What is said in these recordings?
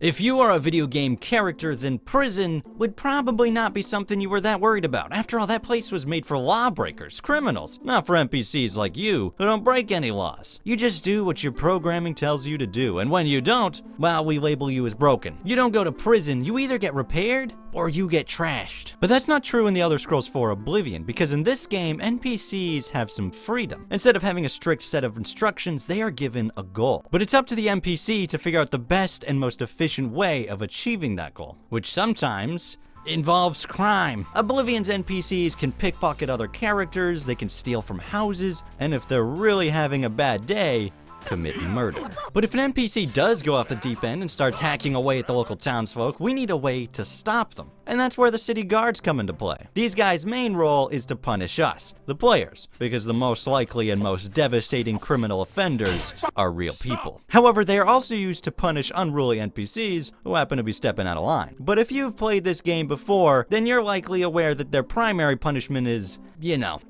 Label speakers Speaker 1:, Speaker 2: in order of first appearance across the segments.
Speaker 1: If you are a video game character, then prison would probably not be something you were that worried about. After all, that place was made for lawbreakers, criminals, not for NPCs like you who don't break any laws. You just do what your programming tells you to do, and when you don't, well, we label you as broken. You don't go to prison, you either get repaired or you get trashed. But that's not true in the Elder Scrolls 4 Oblivion, because in this game, NPCs have some freedom. Instead of having a strict set of instructions, they are given a goal. But it's up to the NPC to figure out the best and most efficient way of achieving that goal, which sometimes involves crime. Oblivion's NPCs can pickpocket other characters, they can steal from houses, and if they're really having a bad day, commit murder. But if an NPC does go off the deep end and starts hacking away at the local townsfolk, we need a way to stop them. And that's where the city guards come into play. These guys' main role is to punish us, the players, because the most likely and most devastating criminal offenders are real people. However, they are also used to punish unruly NPCs who happen to be stepping out of line. But if you've played this game before, then you're likely aware that their primary punishment is, you know.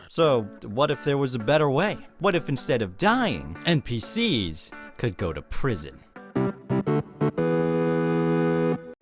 Speaker 1: So, what if there was a better way? What if instead of dying, NPCs could go to prison?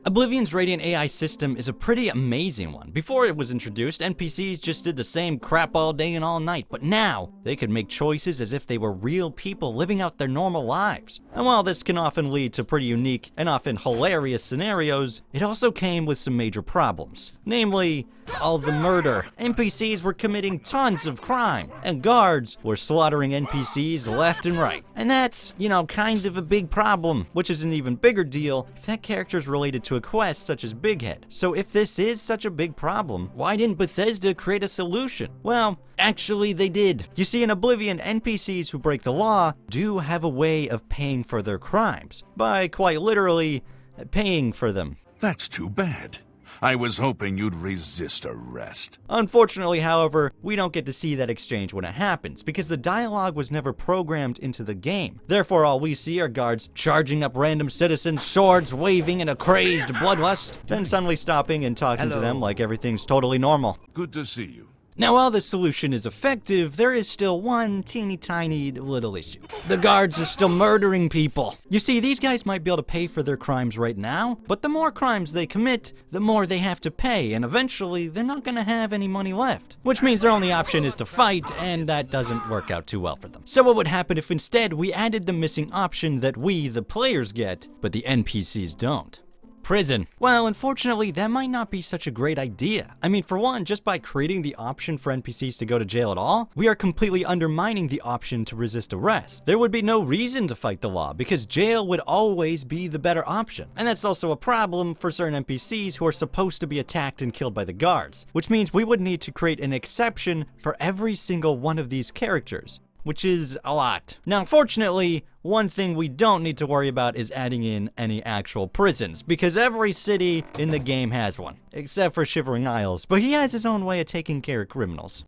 Speaker 1: Oblivion's Radiant AI system is a pretty amazing one. Before it was introduced, NPCs just did the same crap all day and all night, but now they could make choices as if they were real people living out their normal lives. And while this can often lead to pretty unique and often hilarious scenarios, it also came with some major problems. Namely, all the murder. NPCs were committing tons of crime, and guards were slaughtering NPCs left and right. And that's, kind of a big problem, which is an even bigger deal if that character's related to a quest such as Big Head. So if this is such a big problem, why didn't Bethesda create a solution? Well, actually they did. You see, in Oblivion, NPCs who break the law do have a way of paying for their crimes, by quite literally paying for them.
Speaker 2: That's too bad. I was hoping you'd resist arrest.
Speaker 1: Unfortunately, however, we don't get to see that exchange when it happens, because the dialogue was never programmed into the game. Therefore, all we see are guards charging up random citizens, swords waving in a crazed bloodlust, then suddenly stopping and talking to them like everything's totally normal.
Speaker 2: Good to see you.
Speaker 1: Now, while this solution is effective, there is still one teeny tiny little issue. The guards are still murdering people. You see, these guys might be able to pay for their crimes right now, but the more crimes they commit, the more they have to pay, and eventually they're not gonna have any money left. Which means their only option is to fight, and that doesn't work out too well for them. So what would happen if instead we added the missing option that we, the players, get, but the NPCs don't? Prison. Well, unfortunately, that might not be such a great idea. I mean, for one, just by creating the option for NPCs to go to jail at all, we are completely undermining the option to resist arrest. There would be no reason to fight the law, because jail would always be the better option. And that's also a problem for certain NPCs who are supposed to be attacked and killed by the guards, which means we would need to create an exception for every single one of these characters, which is a lot. Now, fortunately, one thing we don't need to worry about is adding in any actual prisons, because every city in the game has one, except for Shivering Isles, but he has his own way of taking care of criminals.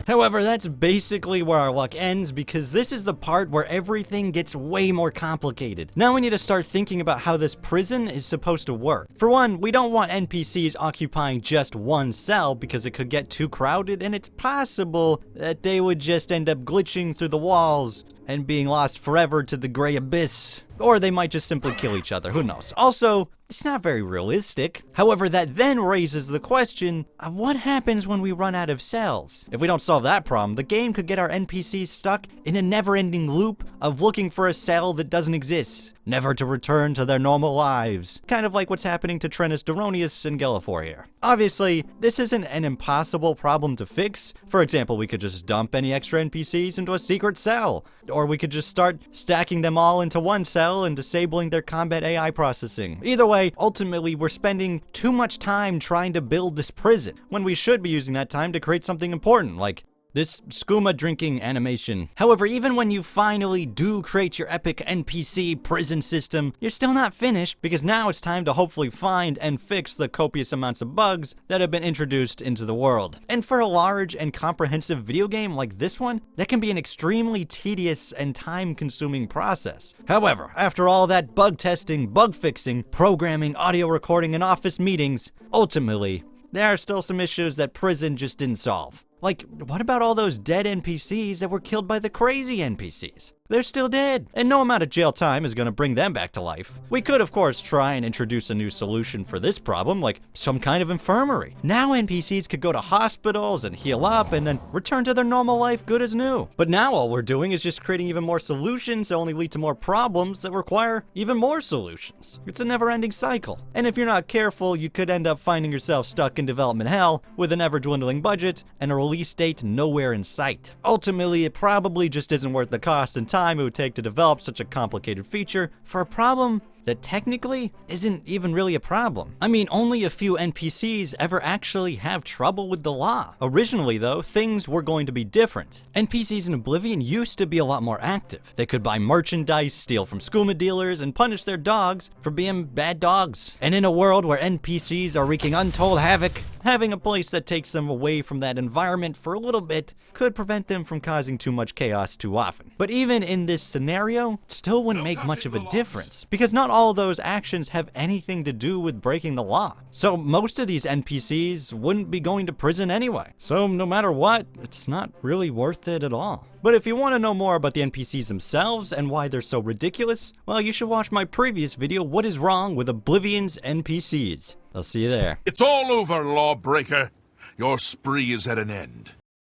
Speaker 1: However, that's basically where our luck ends, because this is the part where everything gets way more complicated. Now we need to start thinking about how this prison is supposed to work. For one, we don't want NPCs occupying just one cell, because it could get too crowded, and it's possible that they would just end up glitching through the walls and being lost forever to the gray abyss. Or they might just simply kill each other, who knows. Also, it's not very realistic. However, that then raises the question of what happens when we run out of cells. If we don't solve that problem, the game could get our NPCs stuck in a never-ending loop of looking for a cell that doesn't exist, never to return to their normal lives. Kind of like what's happening to Trennis Duronius and Gelifor here. Obviously, this isn't an impossible problem to fix. For example, we could just dump any extra NPCs into a secret cell, or we could just start stacking them all into one cell and disabling their combat AI processing. Either way, ultimately, we're spending too much time trying to build this prison, when we should be using that time to create something important, like this skooma drinking animation. However, even when you finally do create your epic NPC prison system, you're still not finished, because now it's time to hopefully find and fix the copious amounts of bugs that have been introduced into the world. And for a large and comprehensive video game like this one, that can be an extremely tedious and time-consuming process. However, after all that bug testing, bug fixing, programming, audio recording, and office meetings, ultimately, there are still some issues that prison just didn't solve. Like, what about all those dead NPCs that were killed by the crazy NPCs? they're still dead, and no amount of jail time is gonna bring them back to life. We could, of course, try and introduce a new solution for this problem, like some kind of infirmary. Now NPCs could go to hospitals and heal up and then return to their normal life good as new. But now all we're doing is just creating even more solutions that only lead to more problems that require even more solutions. It's a never-ending cycle. And if you're not careful, you could end up finding yourself stuck in development hell with an ever-dwindling budget and a release date nowhere in sight. Ultimately, it probably just isn't worth the cost and time it would take to develop such a complicated feature for a problem that technically isn't even really a problem. I mean, only a few NPCs ever actually have trouble with the law. Originally though, things were going to be different. NPCs in Oblivion used to be a lot more active. They could buy merchandise, steal from skooma dealers, and punish their dogs for being bad dogs. And in a world where NPCs are wreaking untold havoc, having a place that takes them away from that environment for a little bit could prevent them from causing too much chaos too often. But even in this scenario, it still wouldn't make much of a difference, because not all those actions have anything to do with breaking the law. So most of these NPCs wouldn't be going to prison anyway. So no matter what, it's not really worth it at all. But if you want to know more about the NPCs themselves and why they're so ridiculous, well, you should watch my previous video, What is Wrong with Oblivion's NPCs. I'll see you there.
Speaker 2: It's all over, lawbreaker. Your spree is at an end.